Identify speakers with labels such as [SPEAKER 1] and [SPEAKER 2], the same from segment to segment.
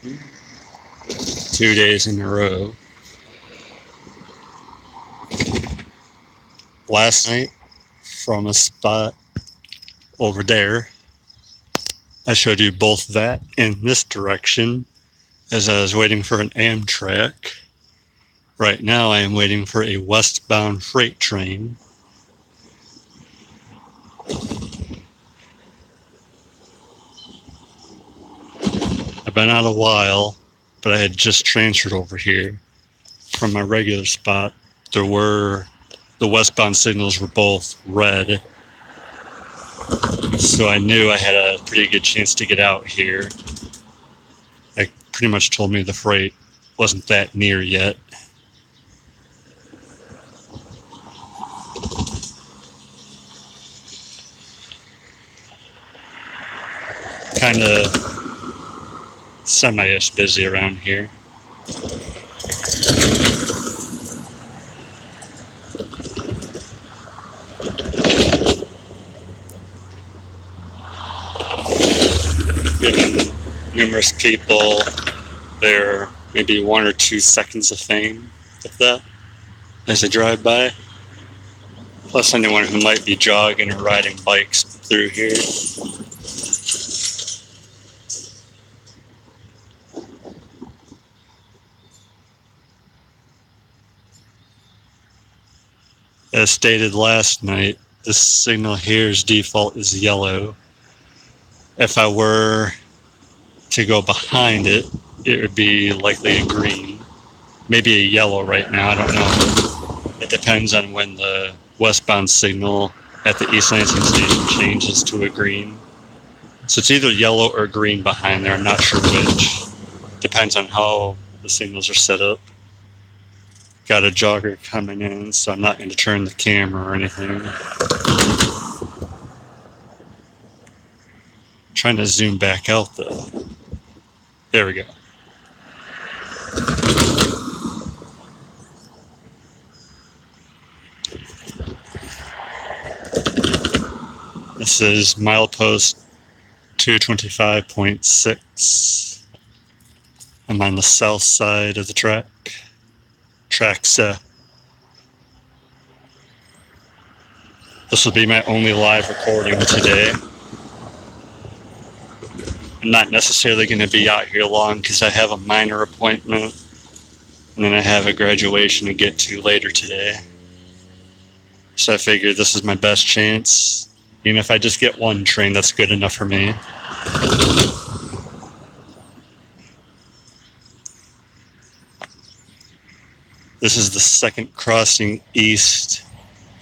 [SPEAKER 1] 2 days in a row. Last night, from a spot over there, I showed you both that in this direction as I was waiting for an Amtrak. Right now, I am waiting for a westbound freight train. I've been out a while, but I had just transferred over here from my regular spot. The westbound signals were both red, so I knew I had a pretty good chance to get out here. It pretty much told me the freight wasn't that near yet. Kind of semi-ish busy around here. Getting numerous people there, maybe 1 or 2 seconds of fame, if that, as I drive by. Plus anyone who might be jogging or riding bikes through here. As stated last night, this signal here's default is yellow. If I were to go behind it, it would be likely a green. Maybe a yellow right now, I don't know. It depends on when the westbound signal at the East Lansing station changes to a green. So it's either yellow or green behind there, I'm not sure which. Depends on how the signals are set up. Got a jogger coming in, so I'm not going to turn the camera or anything. Trying to zoom back out though. There we go. This is milepost 225.6. I'm on the south side of the track. Tracks. This will be my only live recording today. I'm not necessarily going to be out here long because I have a minor appointment and then I have a graduation to get to later today. So I figured this is my best chance. Even if I just get one train, that's good enough for me. This is the second crossing east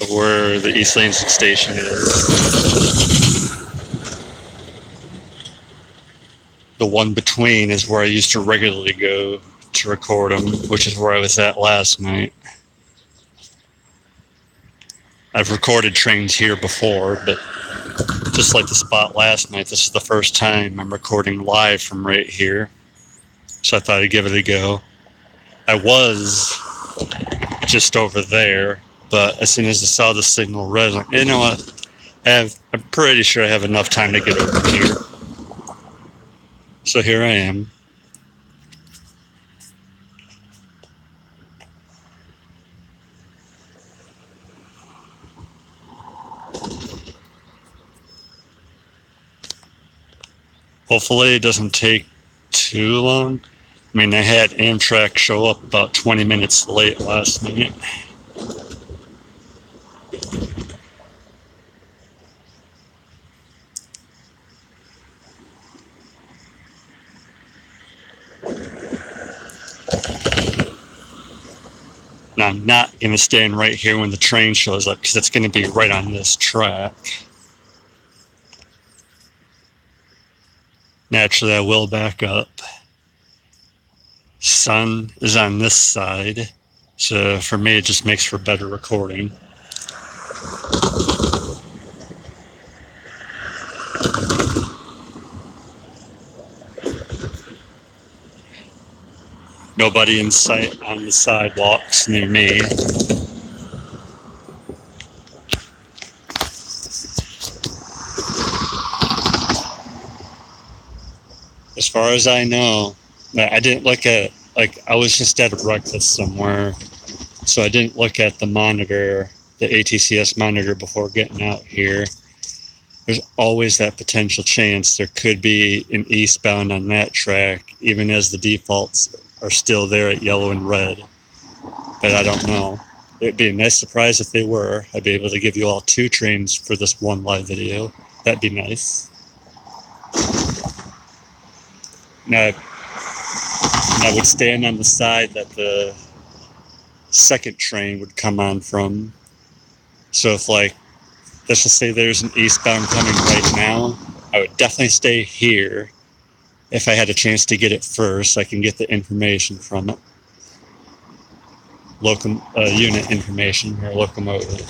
[SPEAKER 1] of where the East Lansing station is. The one between is where I used to regularly go to record them, which is where I was at last night. I've recorded trains here before, but just like the spot last night, this is the first time I'm recording live from right here. So I thought I'd give it a go. I was just over there, but as soon as I saw the signal red, I was like, you know what? I'm pretty sure I have enough time to get over here. So here I am. Hopefully it doesn't take too long. I mean, I had Amtrak show up about 20 minutes late last night. And I'm not going to stand right here when the train shows up because it's going to be right on this track. Naturally, I will back up. Sun is on this side, so for me, it just makes for better recording. Nobody in sight on the sidewalks near me. As far as I know, I didn't look at, like, I was just at a breakfast somewhere, so I didn't look at the monitor, the ATCS monitor, before getting out here. There's always that potential chance there could be an eastbound on that track, even as the defaults are still there at yellow and red. But I don't know. It'd be a nice surprise if they were. I'd be able to give you all 2 trains for this one live video. That'd be nice. Now, I would stand on the side that the second train would come on from. So if, like, let's just say there's an eastbound coming right now, I would definitely stay here if I had a chance to get it first. I can get the information from it. Unit information or locomotive.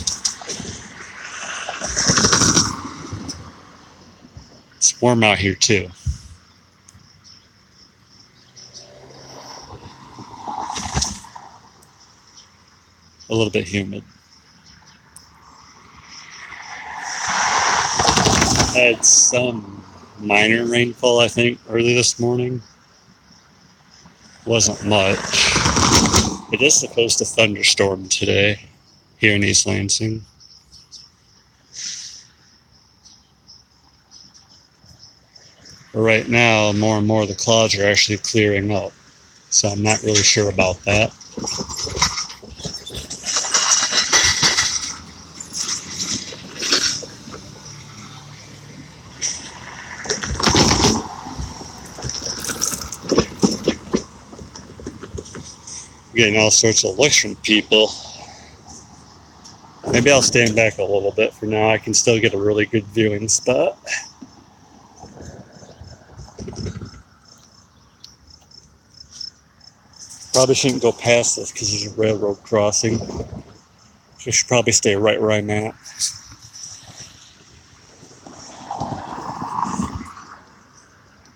[SPEAKER 1] It's warm out here too. A little bit humid. Had some minor rainfall, I think, early this morning. Wasn't much. It is supposed to thunderstorm today here in East Lansing. But right now, more and more of the clouds are actually clearing up. So I'm not really sure about that. Getting all sorts of looks from people. Maybe I'll stand back a little bit for now. I can still get a really good viewing spot. Probably shouldn't go past this because there's a railroad crossing. So I should probably stay right where I'm at.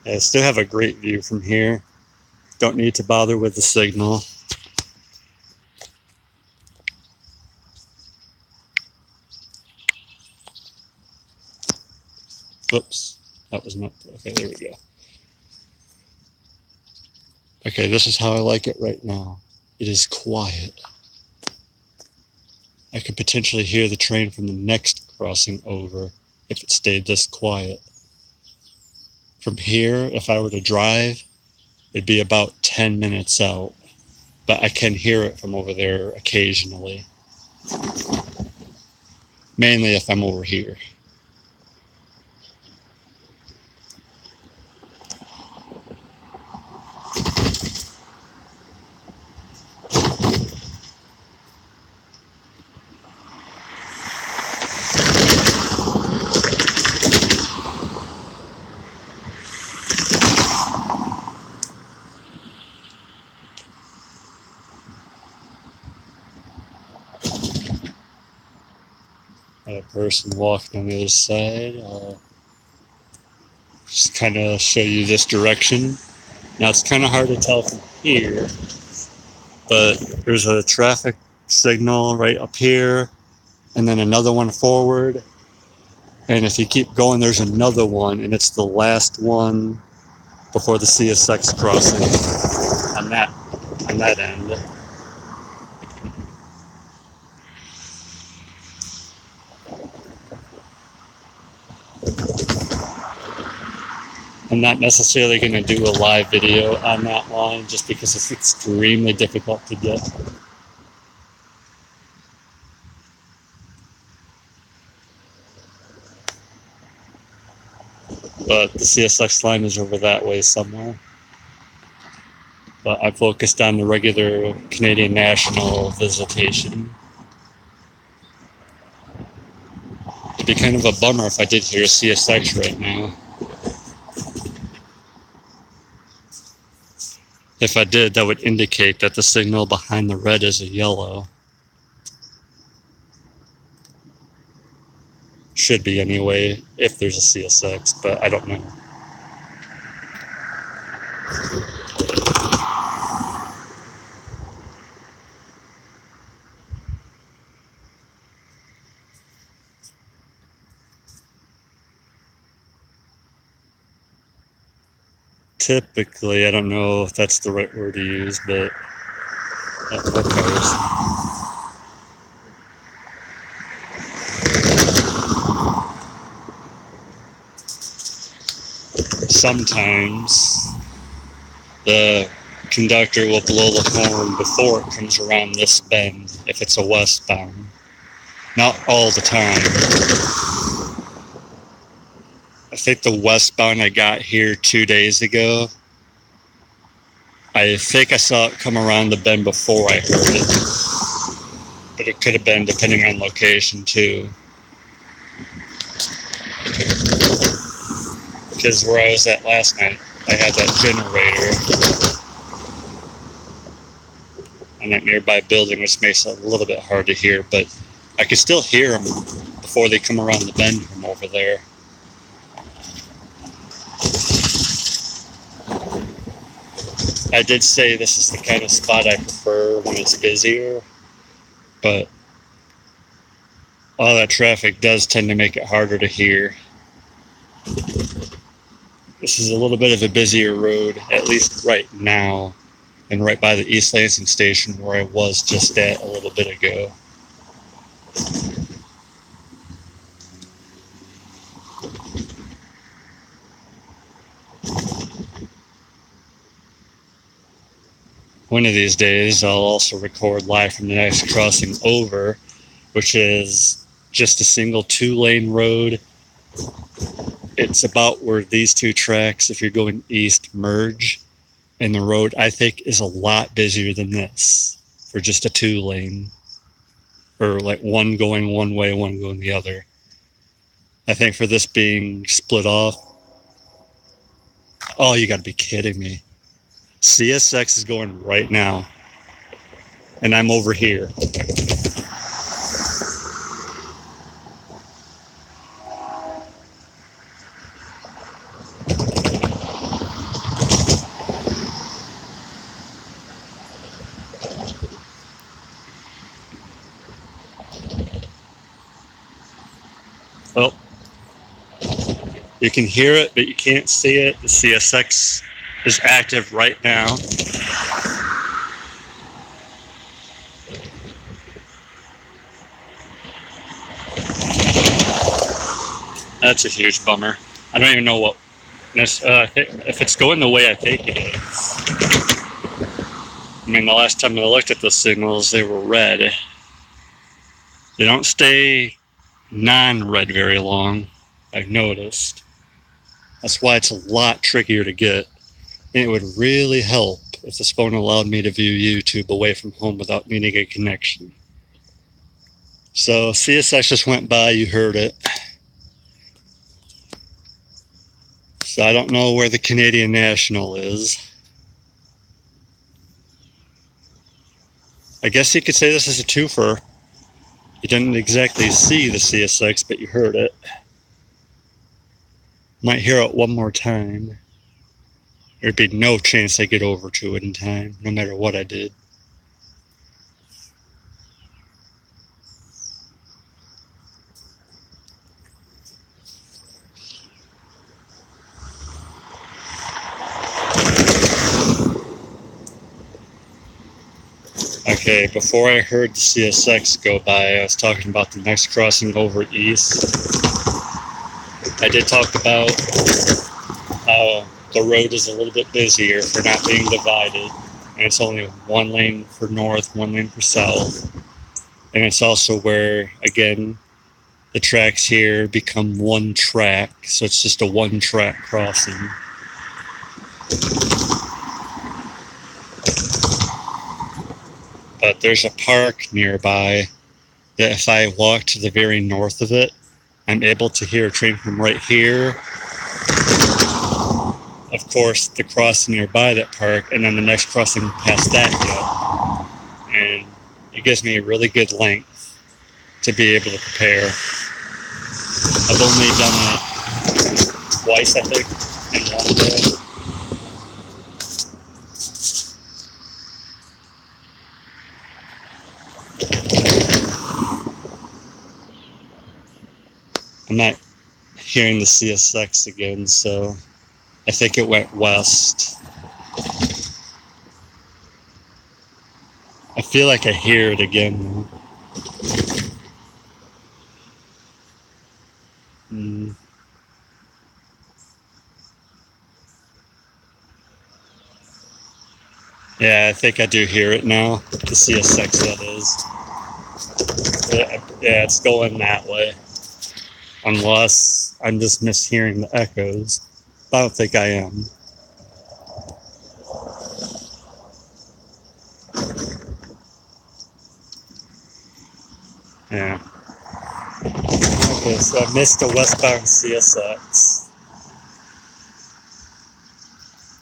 [SPEAKER 1] I still have a great view from here. Don't need to bother with the signal. Oops, that was not, okay, there we go. Okay, this is how I like it right now. It is quiet. I could potentially hear the train from the next crossing over if it stayed this quiet. From here, if I were to drive, it'd be about 10 minutes out, but I can hear it from over there occasionally. Mainly if I'm over here. A person walking on the other side. Just kind of show you this direction. Now it's kind of hard to tell from here, but there's a traffic signal right up here, and then another one forward. And if you keep going, there's another one, and it's the last one before the CSX crossing on that end. I'm not necessarily going to do a live video on that line just because it's extremely difficult to get. But the CSX line is over that way somewhere. But I focused on the regular Canadian National visitation. It'd be kind of a bummer if I did hear CSX right now. If I did, that would indicate that the signal behind the red is a yellow. Should be anyway, if there's a CSX, but I don't know. typically, I don't know if that's the right word to use, but more cars. Sometimes the conductor will blow the horn before it comes around this bend if it's a westbound. Not all the time. I think the westbound I got here 2 days ago, I think I saw it come around the bend before I heard it. But it could have been depending on location too. Because where I was at last night, I had that generator on that nearby building, which makes it a little bit hard to hear, but I could still hear them before they come around the bend from over there. I did say this is the kind of spot I prefer when it's busier, but all that traffic does tend to make it harder to hear. This is a little bit of a busier road, at least right now, and right by the East Lansing station where I was just at a little bit ago. One of these days, I'll also record live from the next crossing over, which is just a single 2-lane road. It's about where these two tracks, if you're going east, merge. And the road, I think, is a lot busier than this for just a 2-lane. Or like one going one way, one going the other. I think for this being split off, oh, you gotta be kidding me. CSX is going right now. And I'm over here. Oh, you can hear it, but you can't see it. The CSX is active right now. That's a huge bummer. I don't even know what. If it's going the way I think it is. I mean, the last time I looked at the signals, they were red. They don't stay non-red very long, I've noticed. That's why it's a lot trickier to get. And it would really help if this phone allowed me to view YouTube away from home without needing a connection. So CSX just went by, you heard it. So I don't know where the Canadian National is. I guess you could say this is a twofer. You didn't exactly see the CSX, but you heard it. Might hear it one more time. There'd be no chance I get over to it in time, no matter what I did. Okay, before I heard the CSX go by, I was talking about the next crossing over east. I did talk about how the road is a little bit busier for not being divided, and it's only 1 lane for north, 1 lane for south. And it's also where, again, the tracks here become one track, so it's just a one-track crossing. But there's a park nearby that if I walk to the very north of it, I'm able to hear a train from right here. Of course, the crossing nearby that park, and then the next crossing past that yet. And it gives me a really good length to be able to prepare. I've only done it twice, I think, in one day. I'm not hearing the CSX again, so I think it went west. I feel like I hear it again. Mm. Yeah, I think I do hear it now. The CSX, that is. Yeah, it's going that way. Unless I'm just mishearing the echoes. I don't think I am. Yeah. Okay, so I missed the westbound CSX.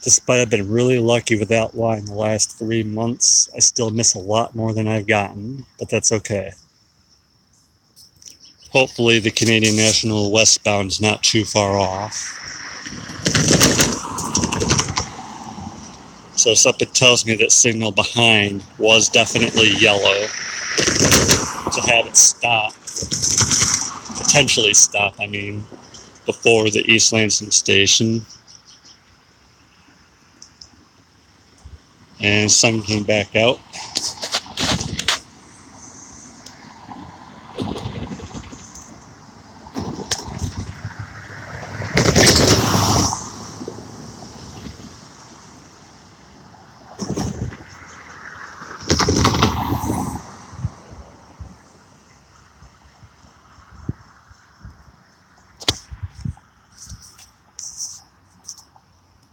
[SPEAKER 1] Despite I've been really lucky with that line the last 3 months, I still miss a lot more than I've gotten, but that's okay. Hopefully the Canadian National westbound's not too far off. So something tells me that signal behind was definitely yellow. To have it stop, potentially stop, I mean, before the East Lansing station. And sun came back out.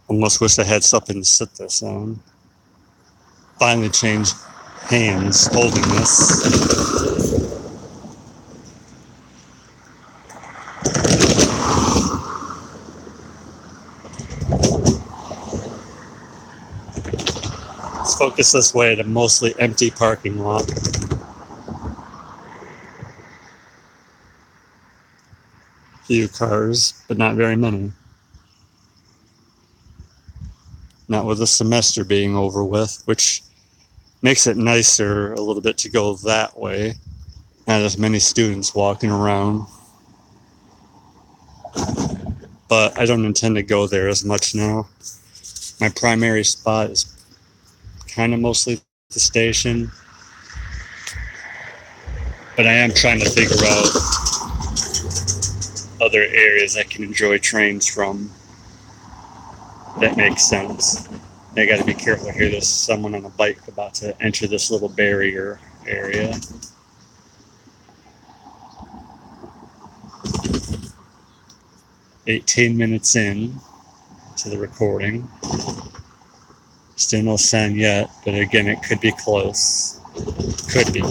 [SPEAKER 1] Almost wish I had something to sit this on. Finally changed hands holding this. Let's focus this way at a mostly empty parking lot. Few cars, but not very many. Not with the semester being over with, which makes it nicer a little bit to go that way. Not as many students walking around. But I don't intend to go there as much now. My primary spot is kind of mostly the station. But I am trying to figure out other areas I can enjoy trains from. That makes sense. I got to be careful here. There's someone on a bike about to enter this little barrier area. $18 in to the recording. Still no sign yet, but again, it could be close. Could be.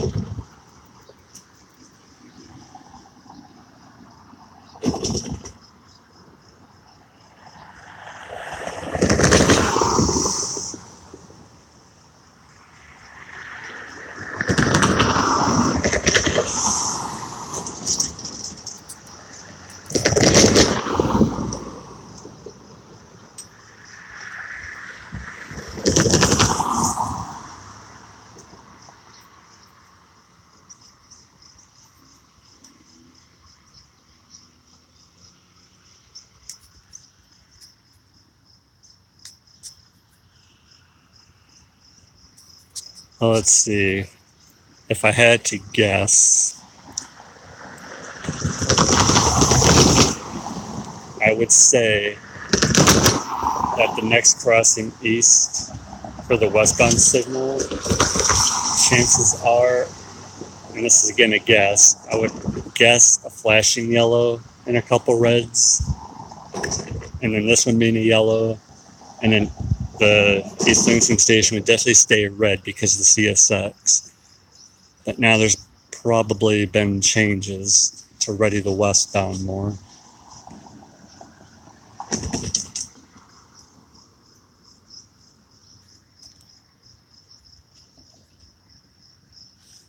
[SPEAKER 1] Well, let's see. If I had to guess, I would say that the next crossing east for the westbound signal, chances are, and this is again a guess, I would guess a flashing yellow and a couple reds, and then this one being a yellow, and then the East Lansing station would definitely stay red because of the CSX. But now there's probably been changes to ready the westbound more.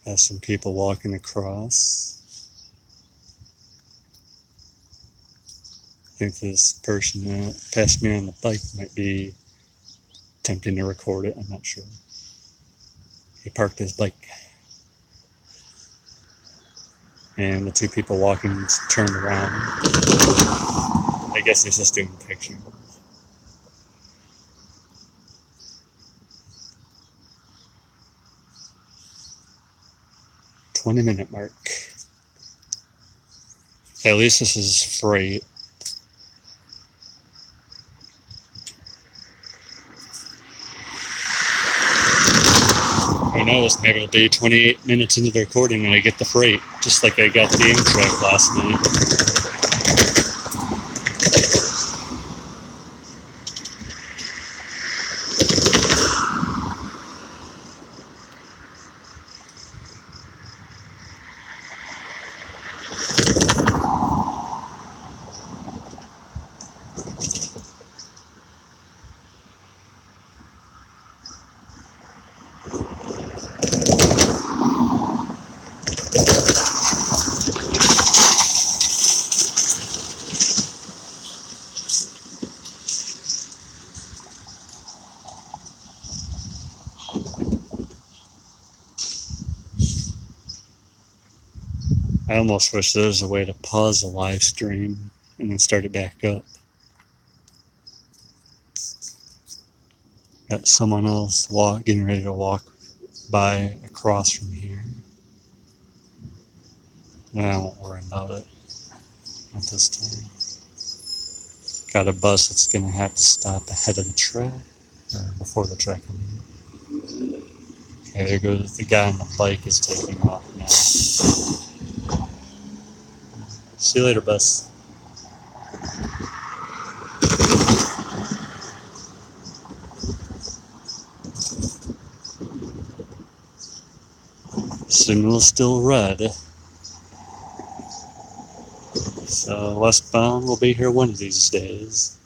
[SPEAKER 1] Have some people walking across. I think this person that passed me on the bike might be attempting to record it. I'm not sure. He parked his bike. And the two people walking turned around. I guess he's just doing a picture. 20-minute mark. At least this is freight. Who knows, maybe it'll be 28 minutes into the recording when I get the freight, just like I got the Amtrak last night. I almost wish there was a way to pause the live stream and then start it back up. Got someone else getting ready to walk by across from here. I won't worry about it at this time. Got a bus that's going to have to stop ahead of the track, or before the track. Okay, there goes the guy on the bike is taking off now. See you later, bus. Signal's still red. So westbound will be here one of these days.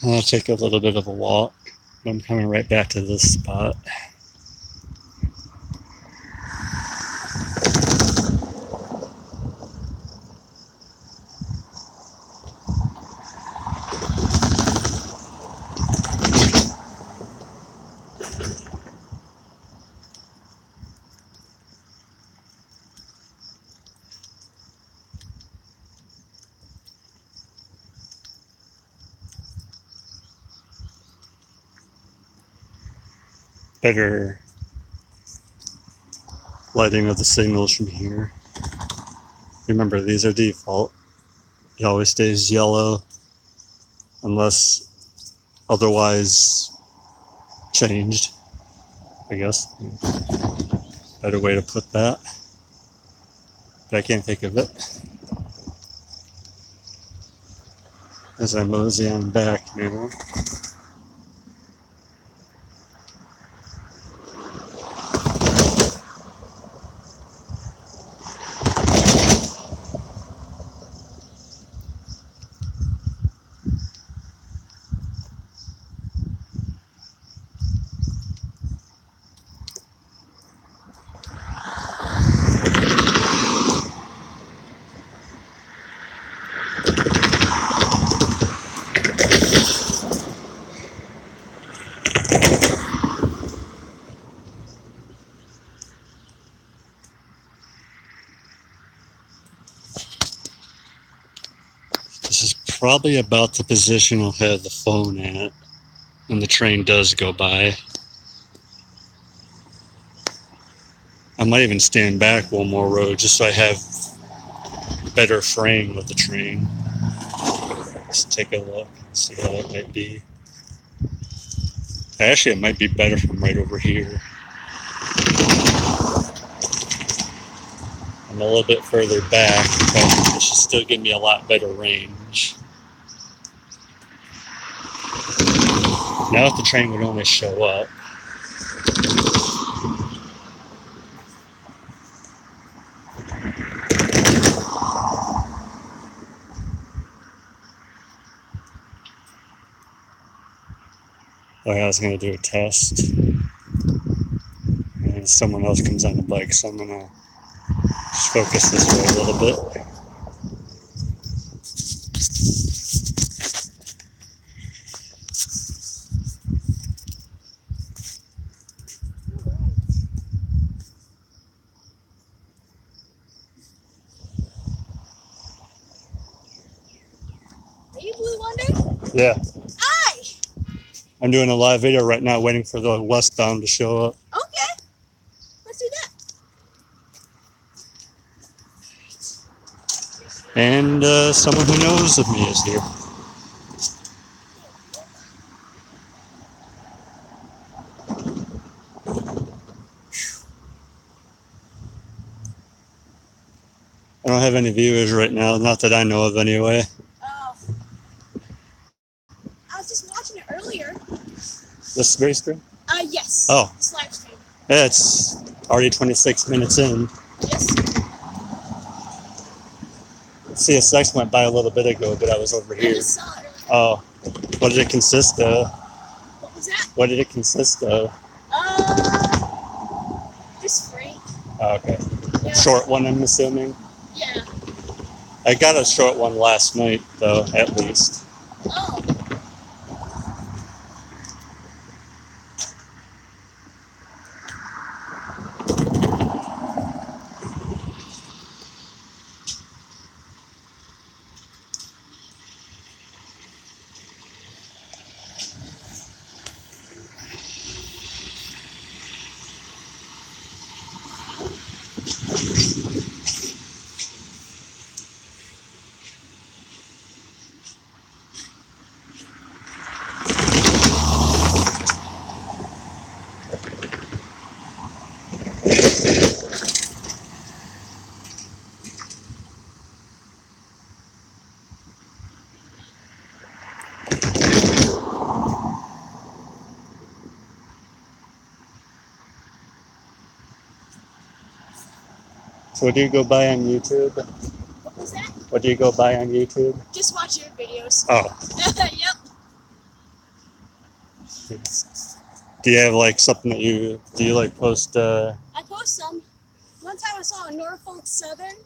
[SPEAKER 1] I'll take a little bit of a walk. I'm coming right back to this spot. Better lighting of the signals from here. Remember, these are default. It always stays yellow unless otherwise changed, I guess. Better way to put that. But I can't think of it. As I mosey on back now. This is probably about the position I'll have the phone at when the train does go by. I might even stand back one more row just so I have better frame of the train. Let's take a look and see how that might be. Actually, it might be better from right over here. I'm a little bit further back, but it should still give me a lot better range. Now if the train would only show up. I was going to do a test. And someone else comes on the bike, so I'm going to just focus this way a little bit. Yeah.
[SPEAKER 2] Hi!
[SPEAKER 1] I'm doing a live video right now waiting for the westbound to show up.
[SPEAKER 2] Okay. Let's do that.
[SPEAKER 1] And someone who knows of me is here. I don't have any viewers right now, not that I know of anyway.
[SPEAKER 2] Oh. I was just watching it earlier.
[SPEAKER 1] This very stream?
[SPEAKER 2] Yes.
[SPEAKER 1] Oh.
[SPEAKER 2] This live stream.
[SPEAKER 1] Yeah, it's already 26 minutes in.
[SPEAKER 2] Yes.
[SPEAKER 1] CSX went by a little bit ago, but I was over
[SPEAKER 2] I
[SPEAKER 1] here.
[SPEAKER 2] just saw it earlier.
[SPEAKER 1] Oh. What did it consist of?
[SPEAKER 2] What was that?
[SPEAKER 1] What did it consist of?
[SPEAKER 2] Just free.
[SPEAKER 1] Oh, okay.
[SPEAKER 2] Yeah.
[SPEAKER 1] Short one, I'm assuming.
[SPEAKER 2] Yeah.
[SPEAKER 1] I got a short one last night, though, at least.
[SPEAKER 2] Oh.
[SPEAKER 1] So what do you go by on YouTube?
[SPEAKER 2] What was that?
[SPEAKER 1] What do you go by on YouTube?
[SPEAKER 2] Just watch your videos.
[SPEAKER 1] Oh.
[SPEAKER 2] Yep.
[SPEAKER 1] Do you have like something that do you like post?
[SPEAKER 2] I post some. One time I saw a Norfolk Southern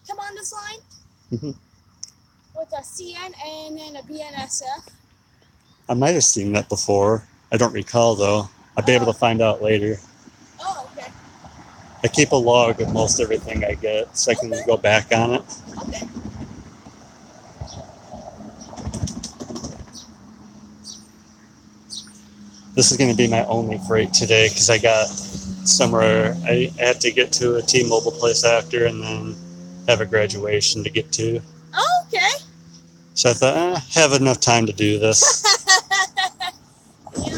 [SPEAKER 2] come on this line with a CN and then a BNSF.
[SPEAKER 1] I might have seen that before. I don't recall though. I'll be able to find out later.
[SPEAKER 2] Oh, okay.
[SPEAKER 1] I keep a log of most everything I get, so I can go back on it.
[SPEAKER 2] Okay.
[SPEAKER 1] This is going to be my only freight today because I got somewhere I had to get to a T-Mobile place after and then have a graduation to get to.
[SPEAKER 2] Oh, okay.
[SPEAKER 1] So I thought, I have enough time to do this.
[SPEAKER 2] Yeah.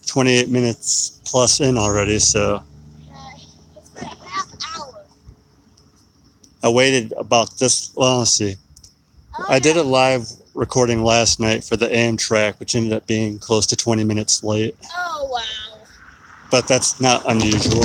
[SPEAKER 1] 28 minutes plus in already, so
[SPEAKER 2] It's been a half hour.
[SPEAKER 1] I waited about this. Well, let's see.
[SPEAKER 2] Oh,
[SPEAKER 1] I did
[SPEAKER 2] yeah.
[SPEAKER 1] a live recording last night for the Amtrak, which ended up being close to 20 minutes late.
[SPEAKER 2] Oh, wow.
[SPEAKER 1] But that's not unusual.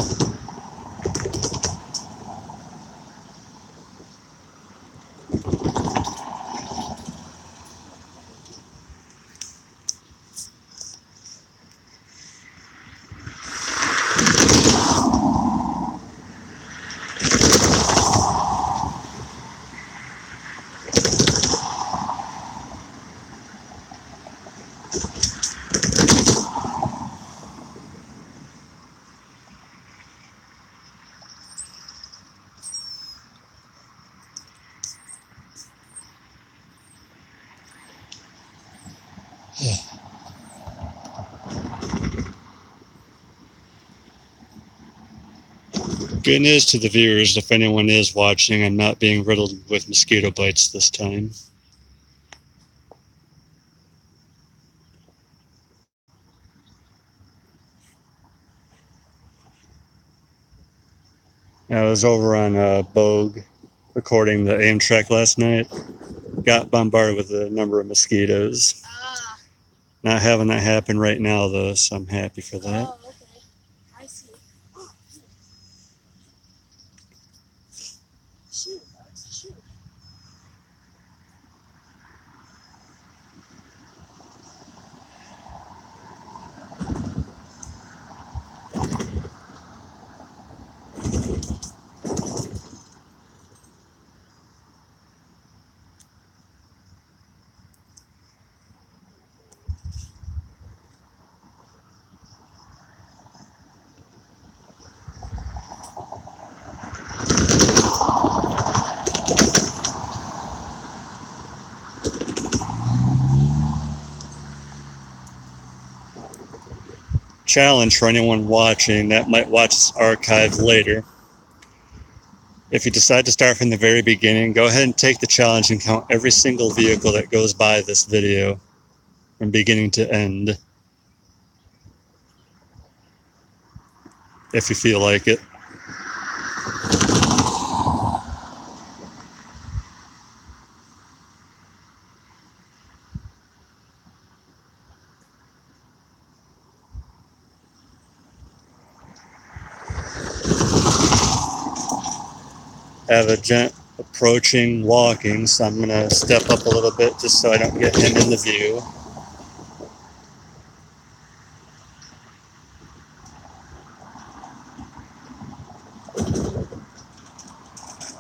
[SPEAKER 1] Good news to the viewers, if anyone is watching, I'm not being riddled with mosquito bites this time. I was over on Bogue recording the Amtrak last night. Got bombarded with a number of mosquitoes.
[SPEAKER 2] Ah.
[SPEAKER 1] Not having that happen right now, though, so I'm happy for that.
[SPEAKER 2] Oh, okay. I see. Oh, shoot. Shoot.
[SPEAKER 1] challenge for anyone watching that might watch this archive later. If you decide to start from the very beginning, go ahead and take the challenge and count every single vehicle that goes by this video from beginning to end, if you feel like it. I have a gent approaching, walking, so I'm going to step up a little bit just so I don't get him in the view.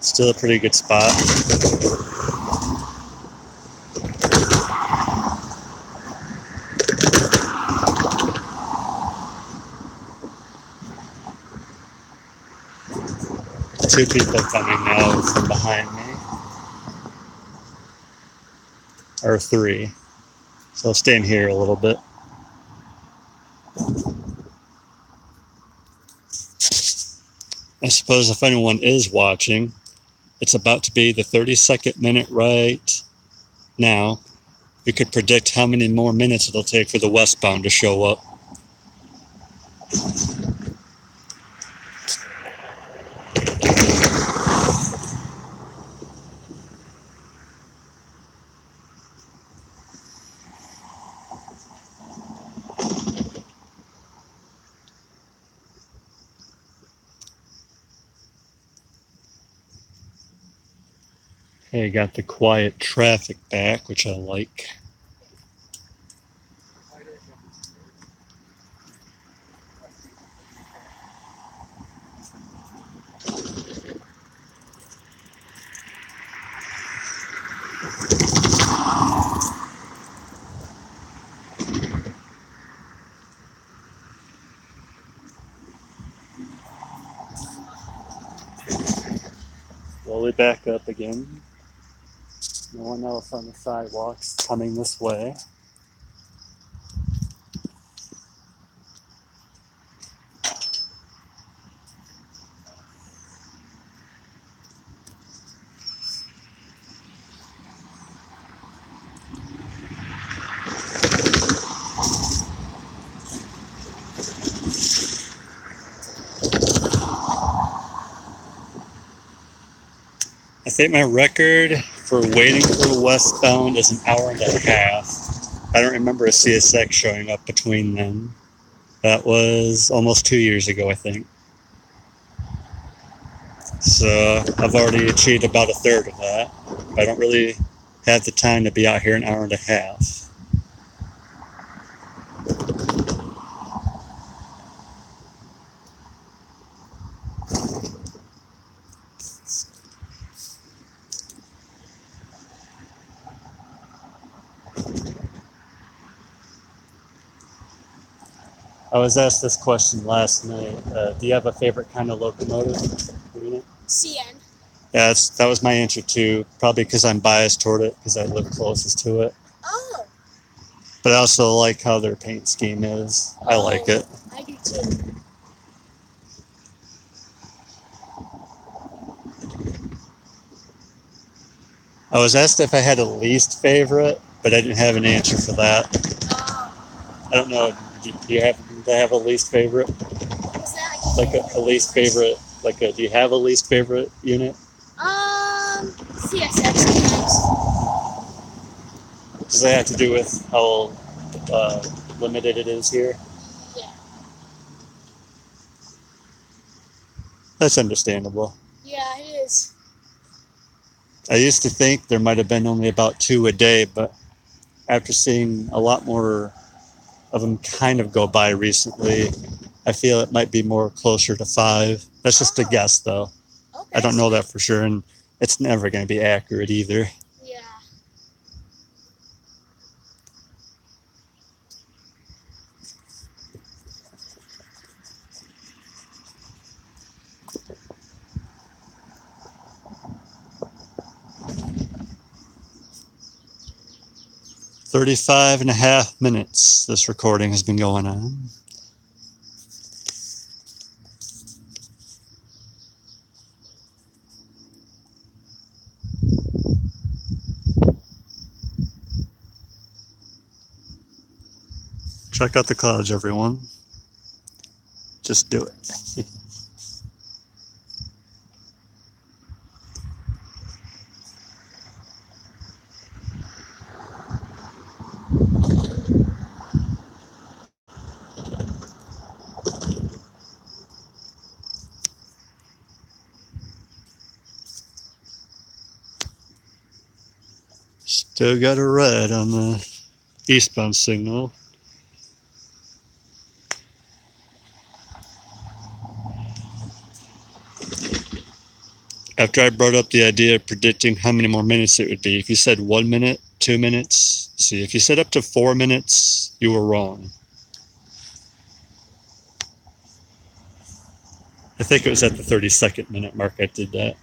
[SPEAKER 1] Still a pretty good spot. Two people coming now from behind me. Or three. So I'll stand here a little bit. I suppose if anyone is watching, it's about to be the 32nd minute right now. We could predict how many more minutes it'll take for the westbound to show up. Hey, got the quiet traffic back, which I like. Slowly back up again. No one else on the sidewalks coming this way. I think my record for waiting for the westbound is an hour and a half. I don't remember a CSX showing up between them. That was almost 2 years ago, I think. So I've already achieved about a third of that. I don't really have the time to be out here an hour and a half. I was asked this question last night. Do you have a favorite kind of locomotive?
[SPEAKER 2] CN.
[SPEAKER 1] Yeah, that was my answer too. Probably because I'm biased toward it because I live closest to it.
[SPEAKER 2] Oh.
[SPEAKER 1] But I also like how their paint scheme is. I like it.
[SPEAKER 2] I do too.
[SPEAKER 1] I was asked if I had a least favorite, but I didn't have an answer for that. I don't know. Do you have a least favorite?
[SPEAKER 2] What's that?
[SPEAKER 1] Like a least favorite? Do you have a least favorite unit?
[SPEAKER 2] CSX sometimes.
[SPEAKER 1] Does that have to do with how limited it is here?
[SPEAKER 2] Yeah.
[SPEAKER 1] That's understandable.
[SPEAKER 2] Yeah, it is.
[SPEAKER 1] I used to think there might have been only about 2 a day, but after seeing a lot more of them kind of go by recently, I feel it might be more closer to 5. That's just a guess, though.
[SPEAKER 2] Okay.
[SPEAKER 1] I don't know that for sure, and it's never going to be accurate either.
[SPEAKER 2] Yeah.
[SPEAKER 1] "35 and a half minutes this recording has been going on. Check out the clouds, everyone. Just do it. Still got a red on the eastbound signal. After I brought up the idea of predicting how many more minutes it would be, if you said 1 minute, 2 minutes, see, if you said up to 4 minutes, you were wrong. I think it was at the 32nd minute mark I did that.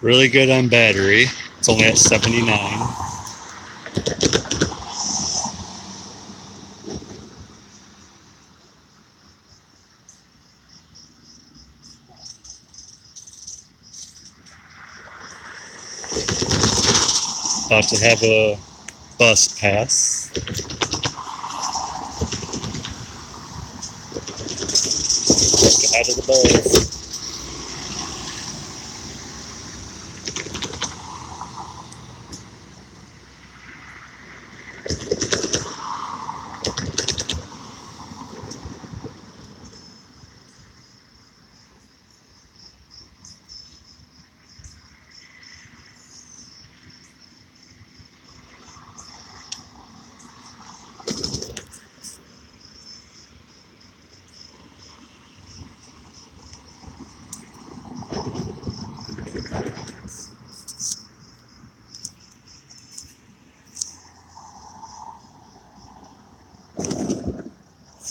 [SPEAKER 1] Really good on battery. It's only at 79. About to have a bus pass. Get out of the bus.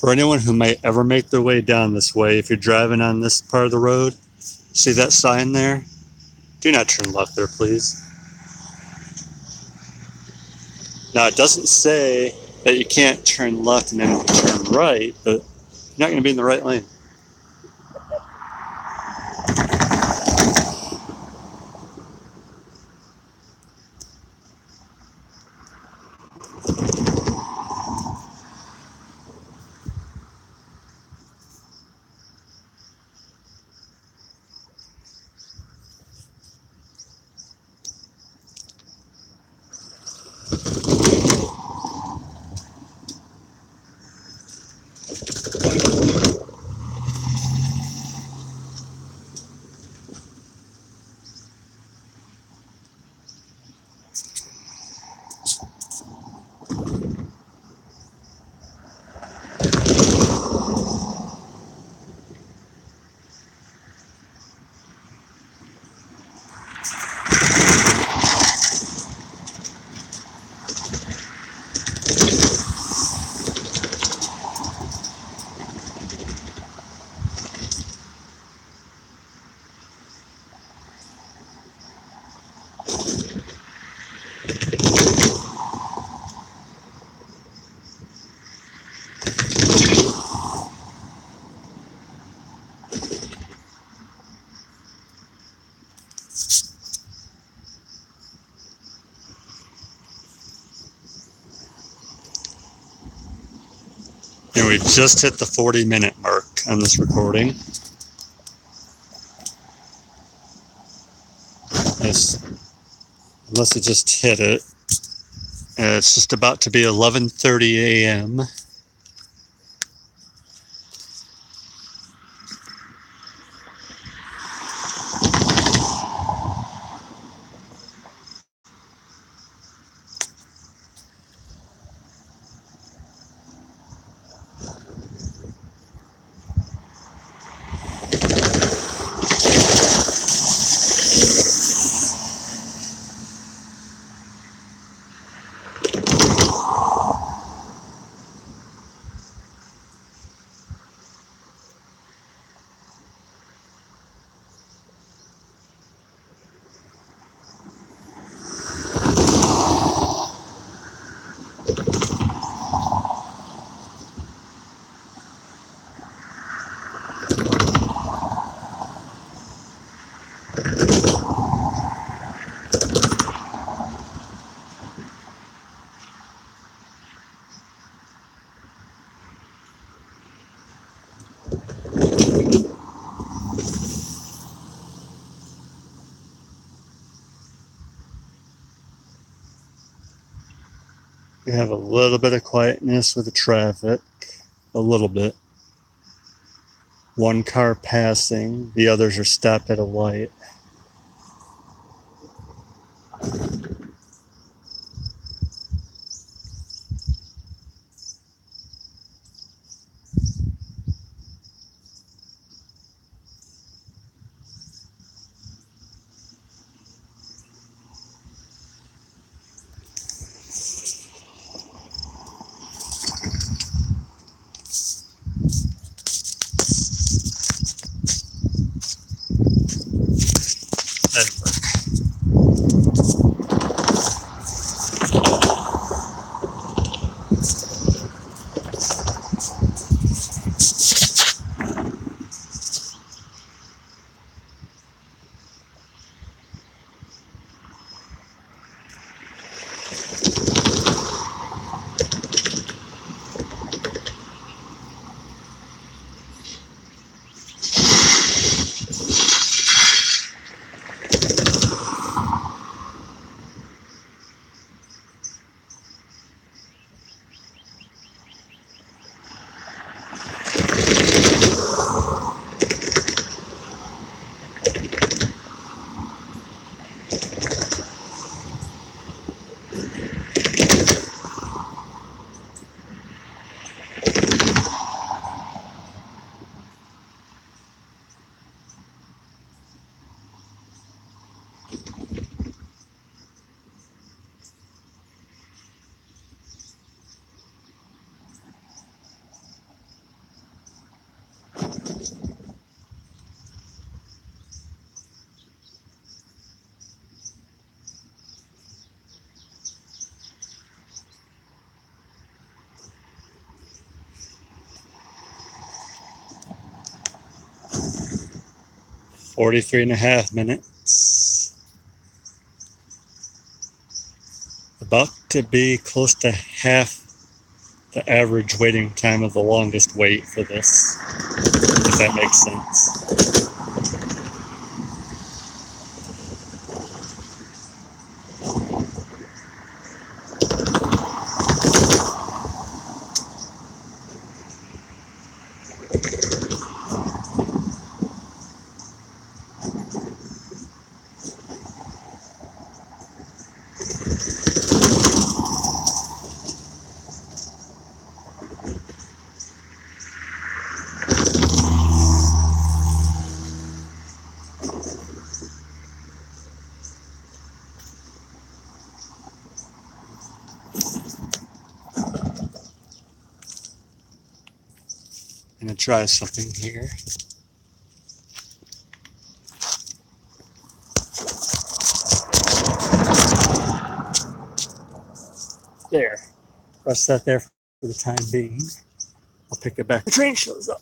[SPEAKER 1] For anyone who might ever make their way down this way, if you're driving on this part of the road, see that sign there? Do not turn left there, please. Now, it doesn't say that you can't turn left and then turn right, but you're not going to be in the right lane. And we've just hit the 40-minute mark on this recording. Unless it just hit it. It's just about to be 11:30 a.m. We have a little bit of quietness with the traffic. A little bit. One car passing, the others are stopped at a light. Forty-three and a half minutes. About to be close to half the average waiting time of the longest wait for this, if that makes sense. I'm gonna try something here. There. Press that there for the time being. I'll pick it back. The train shows up.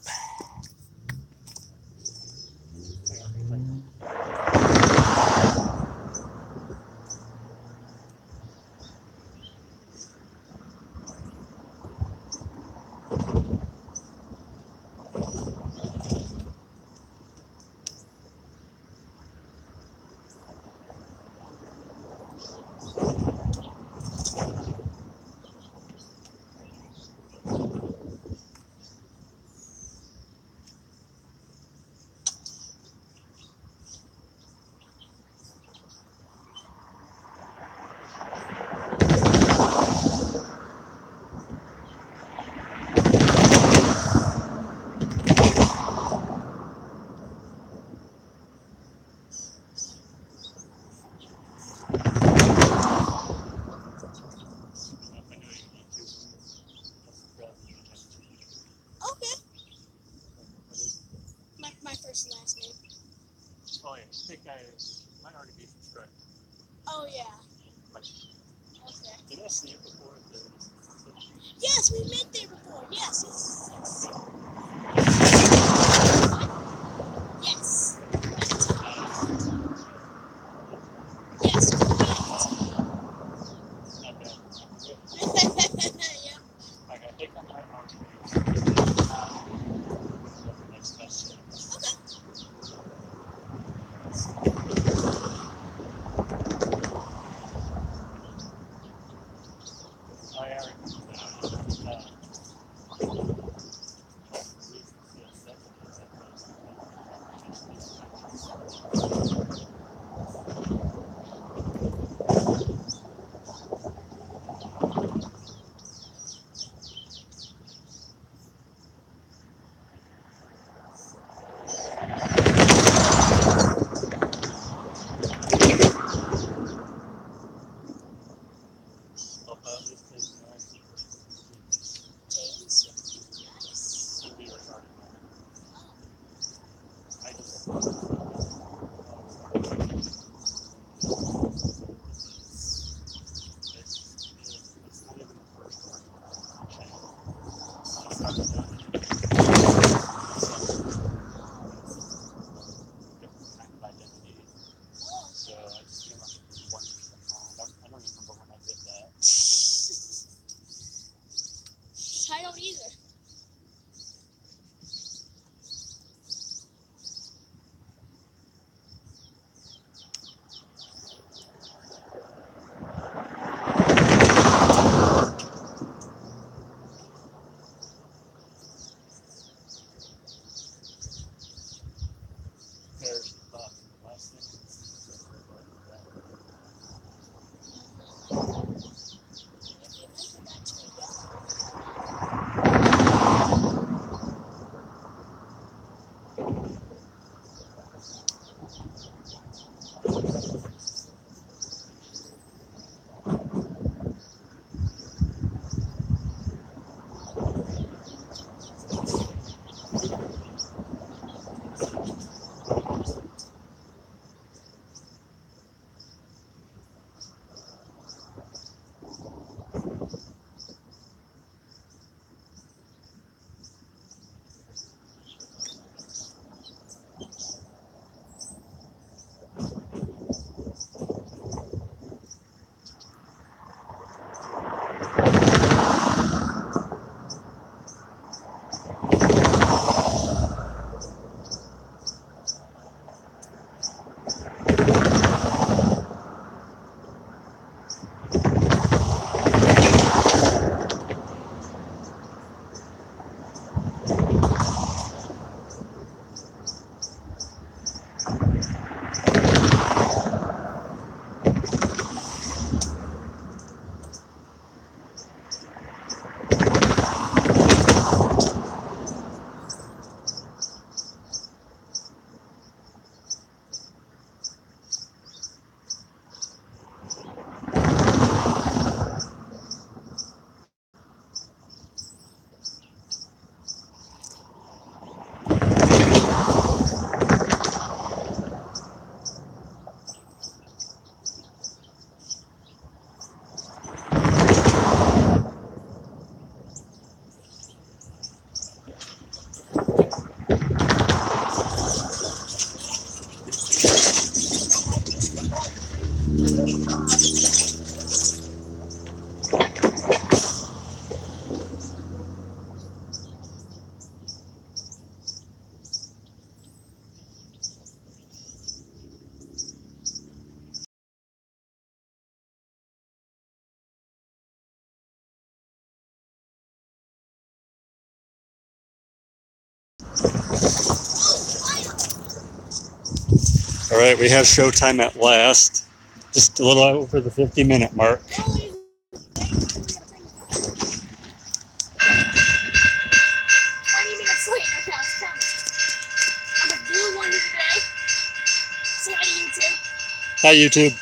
[SPEAKER 2] Okay. My first and last name.
[SPEAKER 1] Oh yeah, I think I might already be subscribed.
[SPEAKER 2] Oh yeah. Okay.
[SPEAKER 1] Did I see it before?
[SPEAKER 2] Yes, we met there before. Yes, yes, yes. Yes.
[SPEAKER 1] All right, we have showtime at last. Just a little over the 50-minute mark.
[SPEAKER 2] 20 minutes later, now it's coming. I'm a blue one today. Say hi to YouTube.
[SPEAKER 1] Hi, YouTube.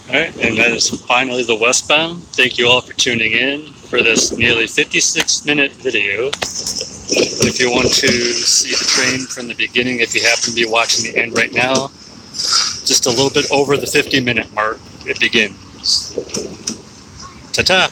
[SPEAKER 1] All right, and that is finally the westbound. Thank you all for tuning in for this nearly 56-minute video. If you want to see the train from the beginning, if you happen to be watching the end right now, just a little bit over the 50-minute mark, it begins. Ta-ta!